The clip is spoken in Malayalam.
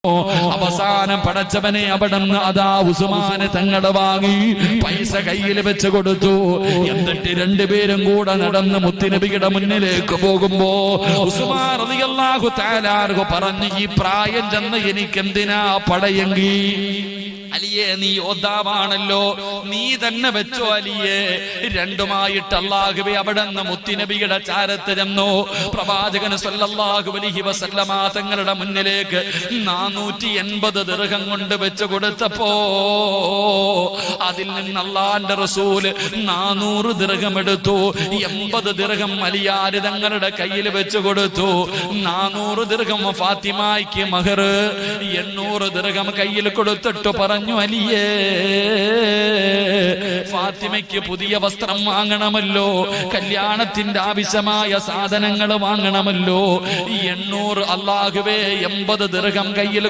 അവസാനം പടച്ചവനെ അവിടുന്ന് അതാ ഉസ്മാനെ തങ്ങളെ വാങ്ങി പൈസ കയ്യിൽ വെച്ച് കൊടുത്തു. എന്നിട്ട് രണ്ടുപേരും കൂടെ നടന്ന് മുത്തുനബിയുടെ മുന്നിലേക്ക് പോകുമ്പോ ഉസ്മാൻ റളിയല്ലാഹു തആല അൻഹു പറഞ്ഞു, ഈ പ്രായം ചെന്ന് എനിക്കെന്തിനാ പടയെങ്കി? അലിയെ, നീ യോദ്ധാവാണല്ലോ, നീ തന്നെ വെച്ചോ അലിയെ. രണ്ടുമായിട്ട് അല്ലാഹുവേ അവിടുന്ന് മുത്തുനബിയുടെ ചാരത്ത് ചെന്നു. പ്രവാചകൻ സല്ലല്ലാഹു അലൈഹി വസല്ലമ തങ്ങളുടെ മുന്നിലേക്ക് 480 ദിർഹം കൊണ്ട് വെച്ച് കൊടുത്തപ്പോ അതിൽ നിന്ന് അല്ലാഹുവിന്റെ റസൂല് 400 ദിർഹം എടുത്തു. 80 ദിർഹം അലിയാര് തങ്ങളുടെ കയ്യിൽ വെച്ച് കൊടുത്തു. 400 ദിർഹം ഫാത്തിമയ്ക്ക് മഹർ, 800 ദിർഹം കയ്യിൽ കൊടുത്തിട്ട് പറഞ്ഞു, അലിയേ, ഫാത്തിമയ്ക്ക് പുതിയ വസ്ത്രം വാങ്ങണമല്ലോ, കല്യാണത്തിന്റെ ആവശ്യമായ സാധനങ്ങൾ വാങ്ങണമല്ലോ. 800 അല്ലാഹുവേ 80 ദിർഹം കയ്യിൽ